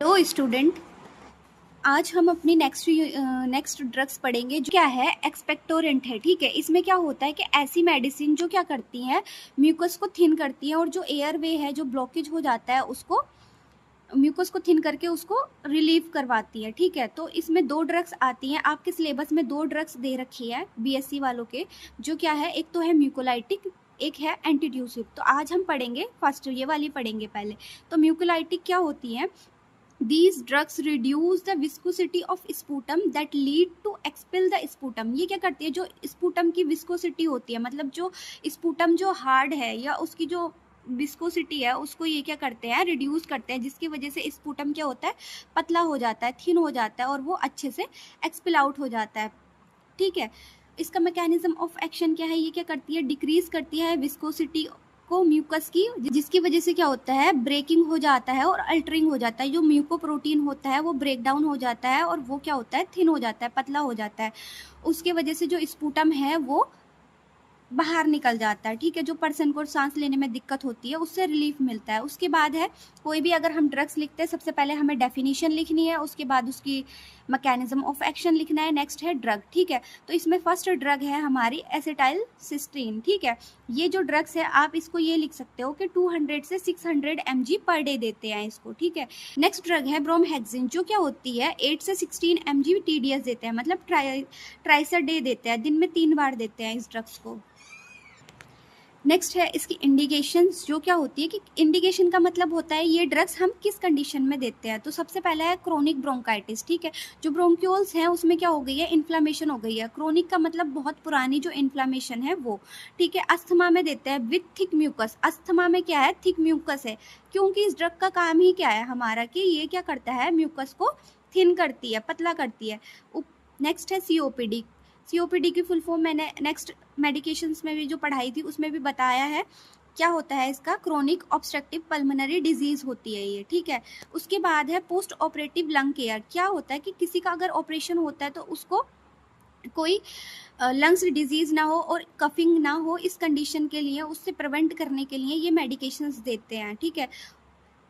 Hello student, आज हम अपनी नेक्स्ट ड्रग्स पढ़ेंगे जो क्या है एक्सपेक्टोरेंट है। ठीक है, इसमें क्या होता है कि ऐसी मेडिसिन जो क्या करती हैं, म्यूकस को थिन करती हैं और जो एयर वे है जो ब्लॉकेज हो जाता है उसको म्यूकस को थिन करके उसको रिलीव करवाती है। ठीक है, तो इसमें दो ड्रग्स आती हैं। आपके सिलेबस में दो ड्रग्स दे रखी है बीएससी वालों के, जो क्या है, एक तो है म्यूकोलाइटिक, एक है एंटीट्यूसिव। तो आज हम पढ़ेंगे फर्स्ट ये वाली पढ़ेंगे पहले। तो म्यूकोलाइटिक क्या होती है? These drugs reduce the viscosity of sputum that lead to expel the sputum। ये क्या करती है, जो स्पूटम की विस्कोसिटी होती है, मतलब जो स्पूटम जो हार्ड है या उसकी जो विस्कोसिटी है उसको ये क्या करते हैं, रिड्यूस करते हैं, जिसकी वजह से स्पूटम क्या होता है, पतला हो जाता है, थिन हो जाता है और वो अच्छे से एक्सपेल आउट हो जाता है। ठीक है, इसका मैकेनिज्म ऑफ एक्शन क्या है, ये क्या करती है, डिक्रीज करती है विस्कोसिटी को म्यूकस की, जिसकी वजह से क्या होता है, ब्रेकिंग हो जाता है और अल्टरिंग हो जाता है। जो म्यूकोप्रोटीन होता है वो ब्रेक डाउन हो जाता है और वो क्या होता है, थिन हो जाता है, पतला हो जाता है। उसके वजह से जो स्पूटम है वो बाहर निकल जाता है। ठीक है, जो पर्सन को सांस लेने में दिक्कत होती है उससे रिलीफ मिलता है। उसके बाद है, कोई भी अगर हम ड्रग्स लिखते हैं सबसे पहले हमें डेफिनेशन लिखनी है, उसके बाद उसकी मैकेनिज्म ऑफ एक्शन लिखना है, नेक्स्ट है ड्रग। ठीक है, तो इसमें फर्स्ट ड्रग है हमारी एसिटाइल सिस्टीन। ठीक है, ये जो ड्रग्स है आप इसको ये लिख सकते हो कि 200 से 600 mg पर डे देते हैं इसको। ठीक है, नेक्स्ट ड्रग है ब्रोमहेक्सिन, जो क्या होती है 8 से 16 mg TDS देते हैं, मतलब ट्राइस डे देते हैं, दिन में 3 बार देते हैं इस ड्रग्स को। नेक्स्ट है इसकी इंडिकेशंस, जो क्या होती है कि इंडिकेशन का मतलब होता है ये ड्रग्स हम किस कंडीशन में देते हैं। तो सबसे पहला है क्रोनिक ब्रोंकाइटिस। ठीक है, जो ब्रोंक्यूल्स हैं उसमें क्या हो गई है, इन्फ्लामेशन हो गई है। क्रोनिक का मतलब बहुत पुरानी जो इन्फ्लामेशन है वो। ठीक है, अस्थमा में देते हैं विथ थिक म्यूकस। अस्थमा में क्या है, थिक म्यूकस है, क्योंकि इस ड्रग का काम ही क्या है हमारा कि ये क्या करता है, म्यूकस को थिन करती है, पतला करती है। नेक्स्ट है सीओपीडी। सीओपीडी की फुल फॉर्म मैंने नेक्स्ट मेडिकेशंस में भी जो पढ़ाई थी उसमें भी बताया है। क्या होता है इसका, क्रोनिक ऑब्स्ट्रक्टिव पल्मोनरी डिजीज होती है ये। ठीक है, उसके बाद है पोस्ट ऑपरेटिव लंग केयर। क्या होता है कि किसी का अगर ऑपरेशन होता है तो उसको कोई लंग्स डिजीज ना हो और कफिंग ना हो, इस कंडीशन के लिए उससे प्रिवेंट करने के लिए ये मेडिकेशंस देते हैं। ठीक है,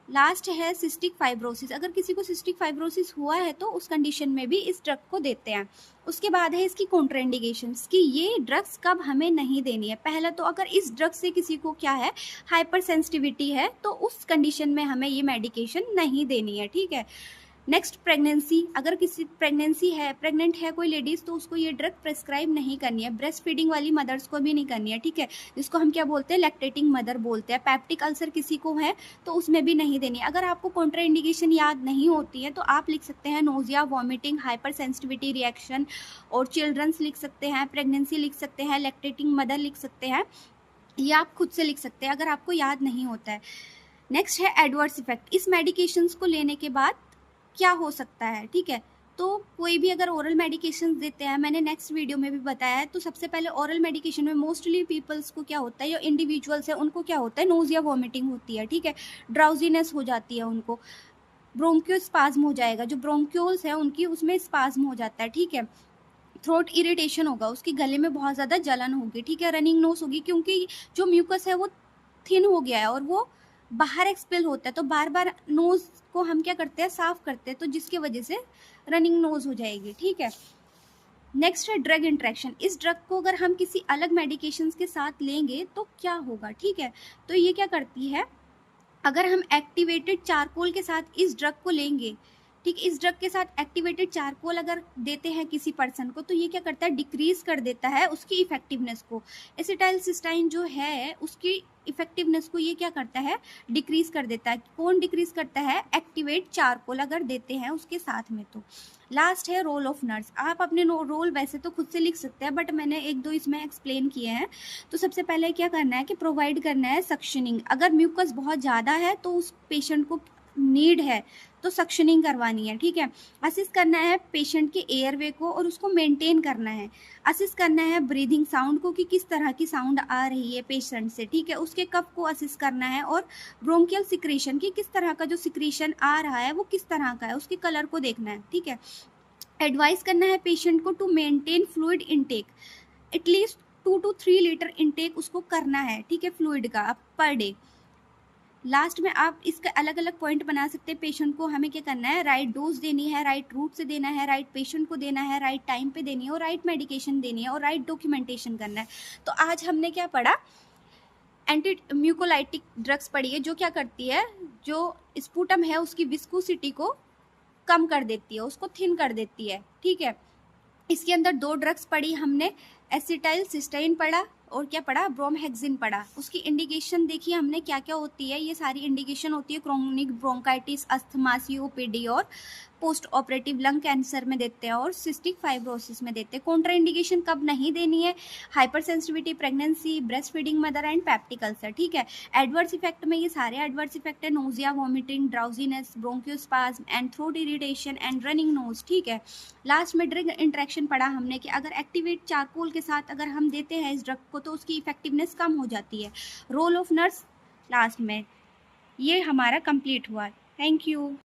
लास्ट है सिस्टिक फाइब्रोसिस। अगर किसी को सिस्टिक फाइब्रोसिस हुआ है तो उस कंडीशन में भी इस ड्रग को देते हैं। उसके बाद है इसकी कॉन्ट्राइंडिकेशंस कि ये ड्रग्स कब हमें नहीं देनी है। पहला तो अगर इस ड्रग से किसी को क्या है, हाइपर सेंसिटिविटी है, तो उस कंडीशन में हमें ये मेडिकेशन नहीं देनी है। ठीक है, नेक्स्ट प्रेगनेंसी। अगर किसी प्रेग्नेंट है कोई लेडीज, तो उसको ये ड्रग प्रेस्क्राइब नहीं करनी है। ब्रेस्ट फीडिंग वाली मदर्स को भी नहीं करनी है। ठीक है, जिसको हम क्या बोलते हैं, लैक्टेटिंग मदर बोलते हैं। पैप्टिक अल्सर किसी को है तो उसमें भी नहीं देनी है। अगर आपको कॉन्ट्रा इंडिकेशन याद नहीं होती है तो आप लिख सकते हैं nausea, vomiting, hyper sensitivity reaction, और चिल्ड्रंस लिख सकते हैं, प्रेगनेंसी लिख सकते हैं, लैक्टेटिंग मदर लिख सकते हैं, ये आप खुद से लिख सकते हैं अगर आपको याद नहीं होता है। नेक्स्ट है एडवर्स इफेक्ट। इस मेडिकेशंस को लेने के बाद क्या हो सकता है। ठीक है, तो कोई भी अगर ओरल मेडिकेशन देते हैं, मैंने नेक्स्ट वीडियो में भी बताया है, तो सबसे पहले ओरल मेडिकेशन में मोस्टली पीपल्स को क्या होता है, या इंडिविजुअल्स है उनको क्या होता है, नोजिया वॉमिटिंग होती है। ठीक है, ड्राउजीनेस हो जाती है उनको, ब्रोंक्यो स्पाज्म हो जाएगा, जो ब्रोंक्यूल्स है उनकी उसमें स्पाज्म हो जाता है। ठीक है, थ्रोट इरिटेशन होगा, उसकी गले में बहुत ज़्यादा जलन होगी। ठीक है, रनिंग नोज होगी, क्योंकि जो म्यूकस है वो थिन हो गया है और वो बाहर एक्सपेल होता है, तो बार बार नोज को हम क्या करते हैं, साफ करते हैं, तो जिसकी वजह से रनिंग नोज हो जाएगी। ठीक है, नेक्स्ट है ड्रग इंट्रैक्शन। इस ड्रग को अगर हम किसी अलग मेडिकेशंस के साथ लेंगे तो क्या होगा। ठीक है, तो ये क्या करती है, अगर हम एक्टिवेटेड चारकोल के साथ इस ड्रग को लेंगे, ठीक, इस ड्रग के साथ एक्टिवेटेड चारकोल अगर देते हैं किसी पर्सन को, तो ये क्या करता है, डिक्रीज कर देता है उसकी इफेक्टिवनेस को। एसिटाइलसिस्टाइन जो है उसकी इफेक्टिवनेस को ये क्या करता है, डिक्रीज कर देता है। कौन डिक्रीज करता है, एक्टिवेट चारकोल अगर देते हैं उसके साथ में। तो लास्ट है रोल ऑफ नर्स। आप अपने रोल वैसे तो खुद से लिख सकते हैं, बट मैंने एक दो इसमें एक्सप्लेन किए हैं। तो सबसे पहले क्या करना है कि प्रोवाइड करना है सक्शनिंग। अगर म्यूकस बहुत ज़्यादा है तो उस पेशेंट को नीड है तो सक्शनिंग करवानी है। ठीक है, असिस्ट करना है पेशेंट के एयरवे को और उसको मेंटेन करना है। असिस्ट करना है ब्रीदिंग साउंड को कि किस तरह की साउंड आ रही है पेशेंट से। ठीक है, उसके कफ को असिस्ट करना है, और ब्रोंकियल सिक्रीशन की किस तरह का जो सिक्रीशन आ रहा है वो किस तरह का है, उसके कलर को देखना है। ठीक है, एडवाइस करना है पेशेंट को to maintain fluid intake, at least 2 to 3 litre intake उसको करना है। ठीक है, फ्लूइड का पर डे। लास्ट में आप इसके अलग अलग पॉइंट बना सकते हैं। पेशेंट को हमें क्या करना है, राइट डोज देनी है, राइट रूट से देना है, राइट पेशेंट को देना है, राइट टाइम पे देनी है, और राइट मेडिकेशन देनी है, और राइट डॉक्यूमेंटेशन करना है। तो आज हमने क्या पढ़ा, एंटी म्यूकोलाइटिक ड्रग्स पढ़ी है, जो क्या करती है, जो स्पूटम है उसकी विस्कोसिटी को कम कर देती है, उसको थिन कर देती है, ठीक है। इसके अंदर 2 ड्रग्स पढ़ी हमने, एसिटाइल सिस्टाइन पढ़ा और क्या पढ़ा, ब्रोमहेक्सिन पढ़ा। उसकी इंडिकेशन देखिए हमने क्या क्या होती है, ये सारी इंडिकेशन होती है क्रोनिक ब्रोंकाइटिस, अस्थमा, सीओपीडी और पोस्ट ऑपरेटिव लंग कैंसर में देते हैं और सिस्टिक फाइब्रोसिस में देते हैं। कॉन्ट्रा इंडिकेशन कब नहीं देनी है, hypersensitivity, pregnancy, breast feeding mother and peptic ulcer, ठीक है। एडवर्स इफेक्ट में ये सारे एडवर्स इफेक्ट है, nausea, vomiting, drowsiness, bronchospasm and throat irritation and running nose, ठीक है। लास्ट में ड्रग इंटरेक्शन पढ़ा हमने कि अगर एक्टिवेट चारकोल के साथ अगर हम देते हैं इस ड्रग को तो उसकी इफेक्टिवनेस कम हो जाती है। रोल ऑफ नर्स लास्ट में। ये हमारा कंप्लीट हुआ। Thank you.